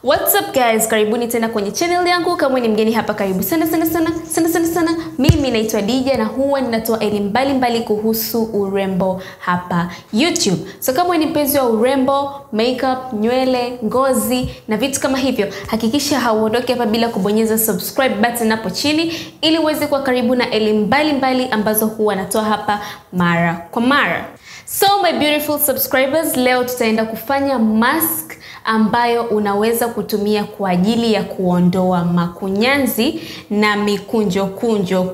What's up guys, karibuni tena kwenye channel yangu. Kama ni mgeni hapa, karibu sana. Mimi naitwa Dija na huwa ninatoa elimu mbalimbali kuhusu urembo hapa YouTube. So kama ni mpenzi wa urembo, makeup, nywele, ngozi na vitu kama hivyo, hakikisha hauondoki hapa bila kubonyeza subscribe button hapo chini ili uweze kuwa karibu na elimu mbalimbali ambazo huwa natoa hapa mara kwa mara. So my beautiful subscribers, leo tutaenda kufanya mask ambayo unaweza kutumia kwa ajili ya kuondoa makunyanzi na mikunjo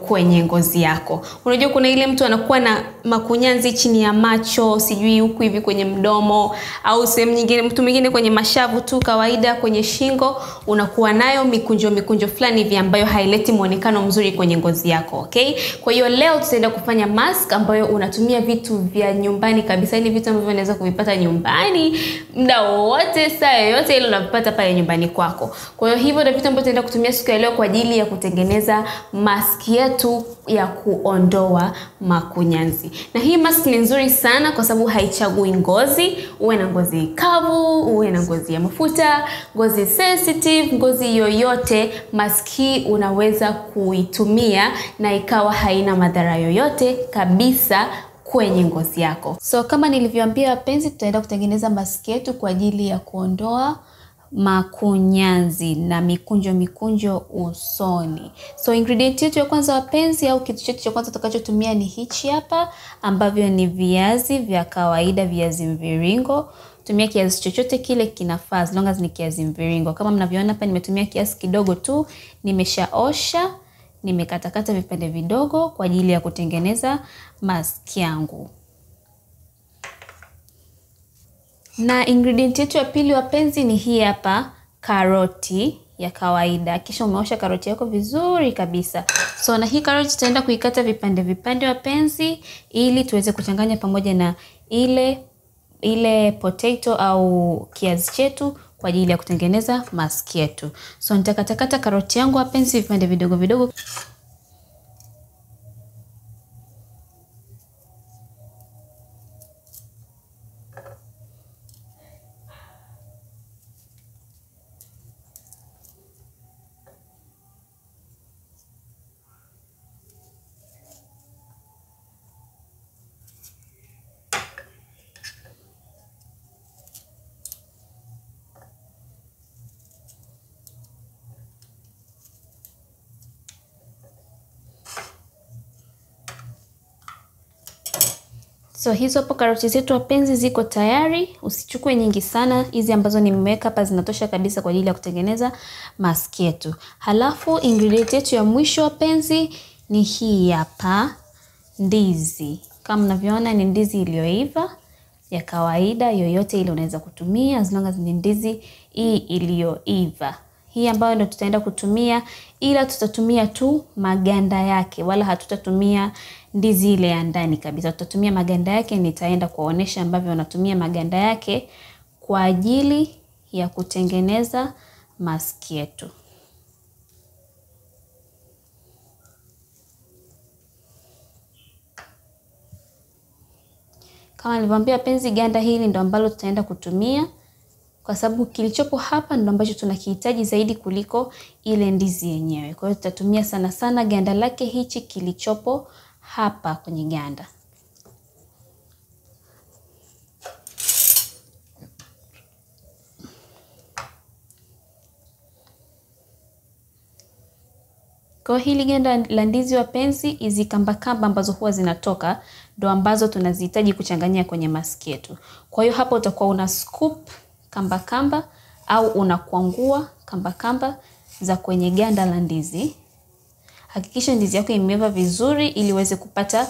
kwenye ngozi yako. Unajua kuna ile mtu anakuwa na makunyanzi chini ya macho, sijui huku hivi kwenye mdomo au sehemu nyingine, mtu mwingine kwenye mashavu tu kawaida, kwenye shingo unakuwa nayo mikunjo fulani hivi ambayo haileti muonekano mzuri kwenye ngozi yako, okay? Kwa hiyo leo tutaenda kufanya mask ambayo unatumia vitu vya nyumbani kabisa, ni vitu ambavyo unaweza kuvipata nyumbani muda wote, saa yoyote ile unapata pale nyumbani kwako. Kwa hiyo hivyo ndio vitu ambavyo tutaenda kutumia siku ya leo kwa ajili ya kutengeneza mask yetu ya kuondoa makunyanzi. Na hii mask ni nzuri sana kwa sababu haichagui ngozi, uwe na ngozi kavu, uwe na ngozi ya mafuta, ngozi sensitive, ngozi yoyote, mask hii unaweza kuitumia na ikawa haina madhara yoyote kabisa kwenye ngozi yako. So kama nilivyoambia wapenzi, tutaenda kutengeneza mask yetu kwa ajili ya kuondoa makunyanzi na mikunjo usoni. So ingredient yetu ya kwanza wapenzi, au kitu chetu cha kwanza tutakachotumia ni hichi hapa, ambavyo ni viazi vya kawaida, viazi mviringo. Tumia kiazi chochote kile kinafaa, as long as ni kiazi mviringo. Kama mnavyoona hapa nimetumia kiasi kidogo tu, nimeshaosha, nimekatakata vipande vidogo kwa ajili ya kutengeneza mask yangu. Na ingredient yetu ya pili wapenzi ni hii hapa, karoti ya kawaida. Kisha umeosha karoti yako vizuri kabisa. So na hii karoti tutaenda kuikata vipande wapenzi, ili tuweze kuchanganya pamoja na ile potato au kiazi chetu kwa ajili ya kutengeneza mask yetu. So nitakatakata karoti yangu wapenzi vipande vidogo. So hizo hapo karoti zetu wapenzi ziko tayari. Usichukue nyingi sana, hizi ambazo nimeweka hapa zinatosha kabisa kwa ajili ya kutengeneza mask yetu. Halafu ingredient yetu ya mwisho wapenzi ni hii hapa, ndizi. Kama mnavyoona ni ndizi iliyoiva ya kawaida, yoyote ile unaweza kutumia as long as ni ndizi hii iliyoiva. Hii ambayo ndio tutaenda kutumia, ila tutatumia tu maganda yake, wala hatutatumia ndizi ile ya ndani kabisa. Tutatumia maganda yake, nitaenda kuonesha ambavyo unatumia maganda yake kwa ajili ya kutengeneza mask yetu. Kama nilivyoambia penzi, ganda hili ndio ambalo tutaenda kutumia kwa sababu kilichopo hapa ndio ambacho tunakihitaji zaidi kuliko ile ndizi yenyewe. Kwa hiyo tutatumia sana ganda lake hichi kilichopo hapa kwenye ganda. Kwa hili ganda la ndizi wapenzi, hizi kamba ambazo huwa zinatoka ndo ambazo tunazihitaji kuchanganyia kwenye mask yetu. Kwa hiyo hapo utakuwa una scoop kamba au unakwangua kamba za kwenye ganda la ndizi. Hakikisha ndizi yako imeiva vizuri ili uweze kupata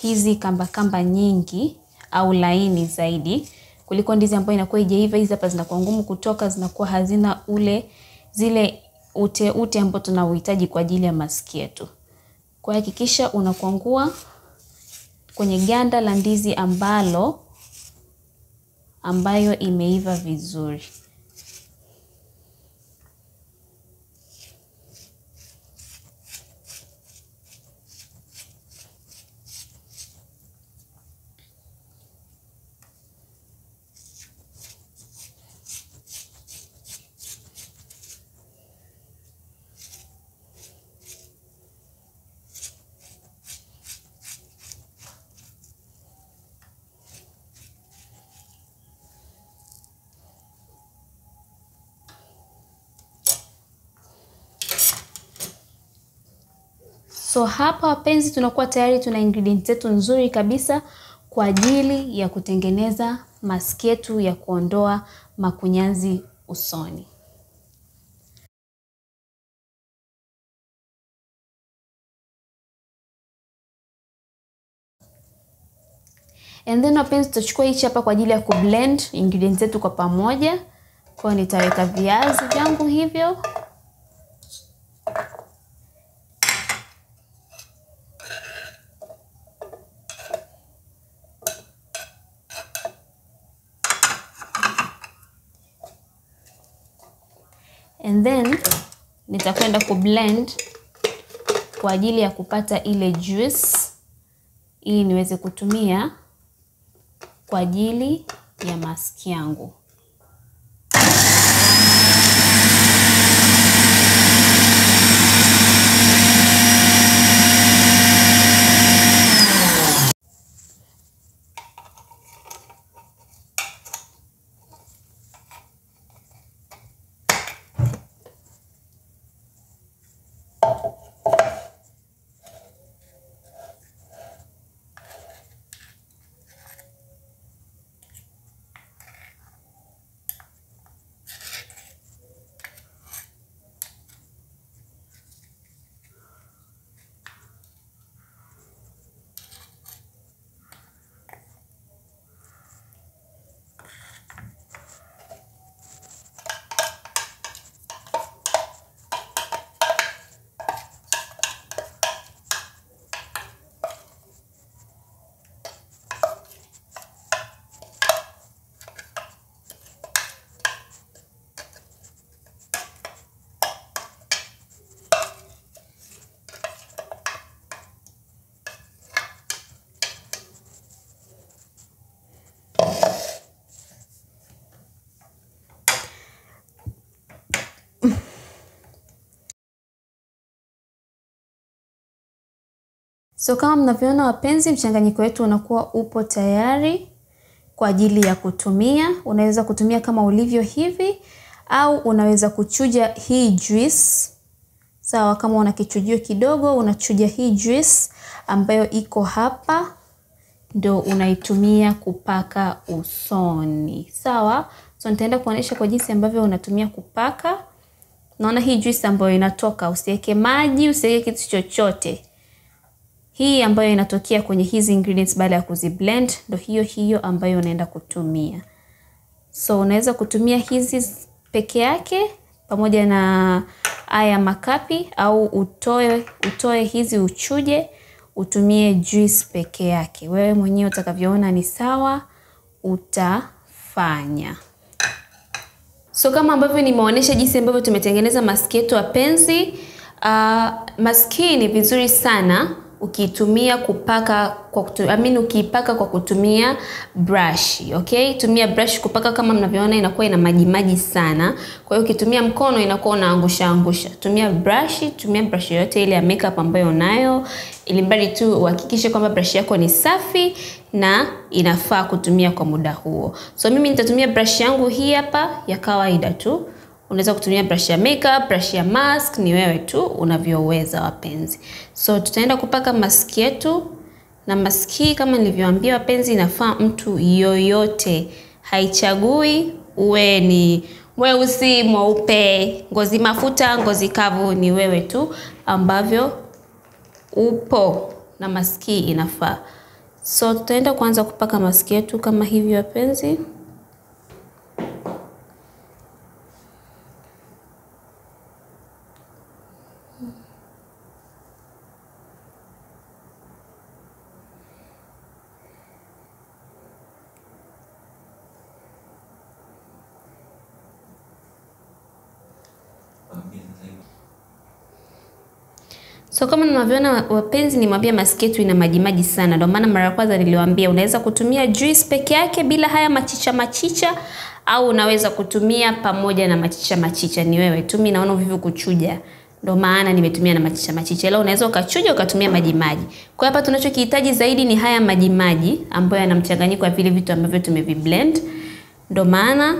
hizi kamba nyingi au laini zaidi kuliko ndizi ambayo inakuwa haijaiva. Hizi hapa zinakuwa ngumu kutoka, zinakuwa hazina zile ute ambao tunauhitaji kwa ajili ya mask yetu. Kwa hakikisha unakwangua kwenye ganda la ndizi ambayo imeiva vizuri. So hapa wapenzi, tunakuwa tayari tuna ingredients zetu nzuri kabisa kwa ajili ya kutengeneza mask yetu ya kuondoa makunyanzi usoni. And then wapenzi, tutachukua hichi hapa kwa ajili ya kublend ingredients zetu kwa pamoja. Kwa nitaweka viazi vyangu hivyo. And then nitakwenda kublend kwa ajili ya kupata ile juice ili niweze kutumia kwa ajili ya mask yangu. So kama mnavyoona wapenzi, mchanganyiko wetu unakuwa upo tayari kwa ajili ya kutumia. Unaweza kutumia kama ulivyo hivi au unaweza kuchuja hii juice. Sawa, kama una kichujio kidogo unachuja hii juice ambayo iko hapa, ndio unaitumia kupaka usoni. Sawa? So nitaenda kuonyesha kwa jinsi ambavyo unatumia kupaka. Naona hii juice ambayo inatoka, usiweke maji, usiweke kitu chochote. Hii ambayo inatokea kwenye hizi ingredients baada ya kuziblend ndio hiyo ambayo unaenda kutumia. So unaweza kutumia hizi peke yake pamoja na haya makapi, au utoe hizi uchuje utumie juice peke yake. Wewe mwenyewe utakavyoona ni sawa utafanya. So kama ambavyo nimeonyesha jinsi ambavyo tumetengeneza mask yetu wapenzi, mask hii ni vizuri sana ukitumia kupaka ukiipaka kwa kutumia brush, okay? Tumia brush kupaka, kama mnavyoona inakuwa ina maji sana. Kwa hiyo ukitumia mkono inakuwa unaangusha. Tumia brush yoyote ile ya makeup ambayo unayo, ili mbali tu uhakikishe kwamba brush yako ni safi na inafaa kutumia kwa muda huo. So mimi nitatumia brush yangu hii hapa ya kawaida tu. Unaweza kutumia brush ya makeup, brush ya mask, ni wewe tu unavyoweza wapenzi. So tutaenda kupaka mask yetu, na mask hii kama nilivyowaambia wapenzi inafaa mtu yoyote. Haichagui uwe ni mweusi, mweupe, ngozi mafuta, ngozi kavu, ni wewe tu ambavyo upo na mask hii inafaa. So tutaenda kuanza kupaka mask yetu kama hivi wapenzi. So kama mnavyoona wapenzi, nimwambia mask yetu ina maji sana. Ndio maana mara ya kwanza niliwaambia unaweza kutumia juice peke yake bila haya machicha, au unaweza kutumia pamoja na machicha, ni wewe tu. Mimi naona vivu kuchuja, ndio maana nimetumia na machicha. Leo unaweza ukachuja ukatumia maji. Kwa hapa tunachokihitaji zaidi ni haya maji ambayo yana mchanganyiko wa vile vitu ambavyo tumeviblend. Ndio maana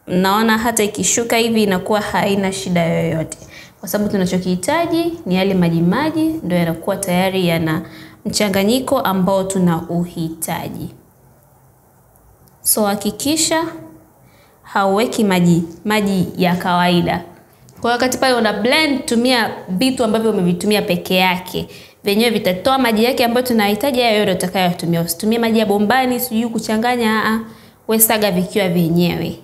naona hata ikishuka hivi inakuwa haina shida yoyote. kwa sababu tunachokihitaji ni yale maji ndio yanakuwa tayari yana mchanganyiko ambao tunauhitaji. So hakikisha hauweki maji ya kawaida. Kwa wakati pale una blend, tumia vitu ambavyo umevitumia peke yake. Venyewe vitatoa maji yake ambayo tunahitaji, hayo ndio utakayotumia. Usitumie maji ya bombani sijui kuchanganya, wewe saga vikiwa vyenyewe.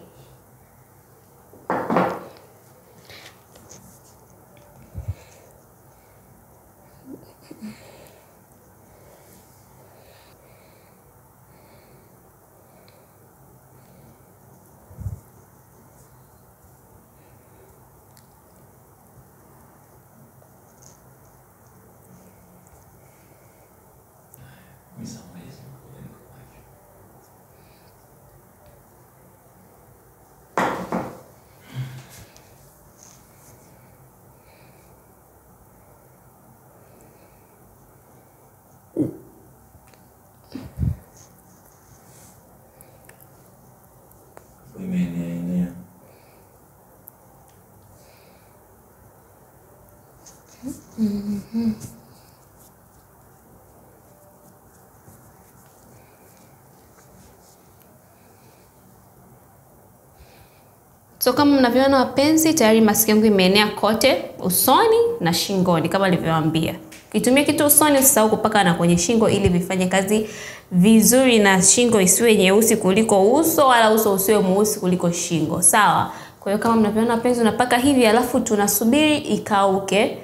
So kama mnavyoona wapenzi, tayari maski yangu imeenea kote usoni na shingoni kama nilivyowaambia. Ukitumia kitu usoni usisahau kupaka na kwenye shingo ili vifanye kazi vizuri na shingo isiwe nyeusi kuliko uso wala uso usiwe mweusi kuliko shingo. Sawa? Kwa hiyo kama mnavyoona wapenzi, unapaka hivi alafu tunasubiri ikauke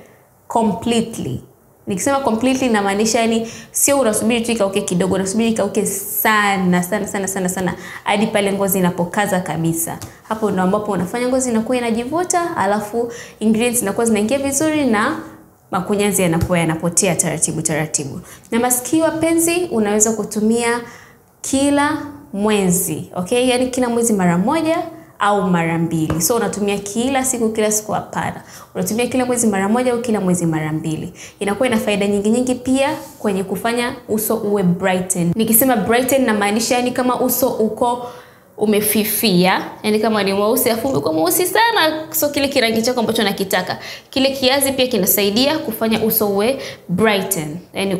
completely. Nikisema completely inamaanisha yani sio unasubiri tu ikauke kidogo, unasubiri ikauke sana hadi pale ngozi inapokaza kabisa. Hapo ndo ambapo unafanya ngozi inakuwa inajivuta, alafu ingredients zinakuwa zinaingia vizuri na makunyanzi yanapotea taratibu. Na maski wapenzi unaweza kutumia kila mwezi, okay? Yani kila mwezi mara moja au mara mbili. So unatumia kila siku hapana. Unatumia kila mwezi mara moja au kila mwezi mara mbili. Inakuwa ina faida nyingi pia kwenye kufanya uso uwe brighten. Nikisema brighten na maanisha yani kama uso uko umefifia, yani kama ni mweusi afu uko mweusi sana, so kile kirangi chako ambacho nakitaka. Kile kiazi pia kinasaidia kufanya uso uwe brighten, yani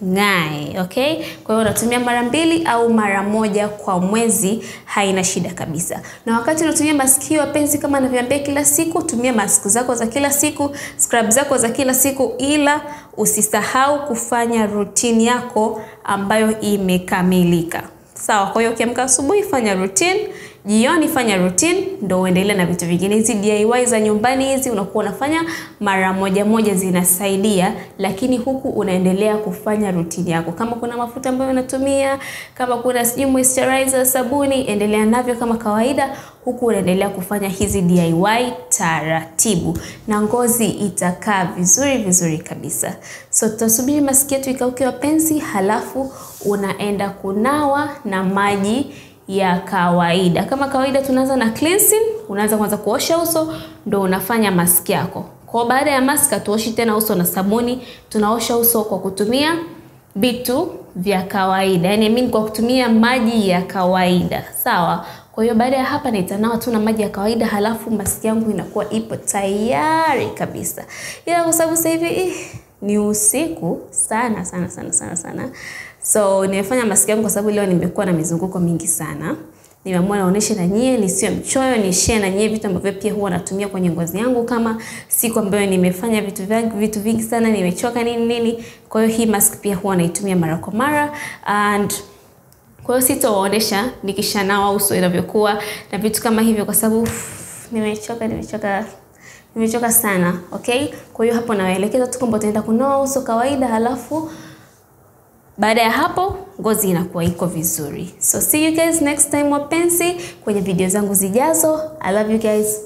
ngae, okay? Kwa hiyo unatumia mara mbili au mara moja kwa mwezi, haina shida kabisa. Na wakati unatumia maski wapenzi, kama ninavyoambia kila siku, tumia mask zako za kila siku, scrub zako za kila siku, ila usisahau kufanya routine yako ambayo imekamilika. Sawa? Kwa hiyo ukiamka asubuhi fanya routine, jioni fanya routine, ndio uendelee na vitu vingine. Hizi DIY za nyumbani hizi unakuwa unafanya mara moja zinasaidia, lakini huku unaendelea kufanya routine yako. Kama kuna mafuta ambayo unatumia, kama kuna moisturizer, sabuni, endelea navyo kama kawaida, huku unaendelea kufanya hizi DIY taratibu na ngozi itakaa vizuri kabisa. So tutasubiri maski yetu ikauke wapenzi, halafu unaenda kunawa na maji ya kawaida. Kama kawaida tunaanza na cleansing, unaanza kwanza kuosha uso ndio unafanya maski yako. Kwa baada ya maski tuoshi tena uso na sabuni, tunaosha uso kwa kutumia vitu vya kawaida. Yani kwa kutumia maji ya kawaida. Sawa? Kwa hiyo baada ya hapa nitanawa tu na maji ya kawaida, halafu maski yangu inakuwa ipo tayari kabisa. Ila kwa sababu sasa hivi ni usiku sana. So nimefanya maski yangu kwa sababu leo nimekuwa na mizunguko mingi sana. Nimeamua naoneshe na nyie, nisiwe mchoyo, ni share na nyie vitu ambavyo pia huwa natumia kwenye ngozi yangu kama siku ambayo nimefanya vitu vingi sana, nimechoka nini. Kwa hiyo hii mask pia huwa naitumia mara kwa mara, and kwa hiyo sitawaonesha nikishanawa uso inavyokuwa na vitu kama hivyo kwa sababu nimechoka sana, okay? Kwa hiyo hapo nawaelekeza tu kwamba utaenda kunawa uso kawaida, halafu baada ya hapo ngozi inakuwa iko vizuri. So see you guys next time wapenzi kwenye video zangu zijazo. I love you guys.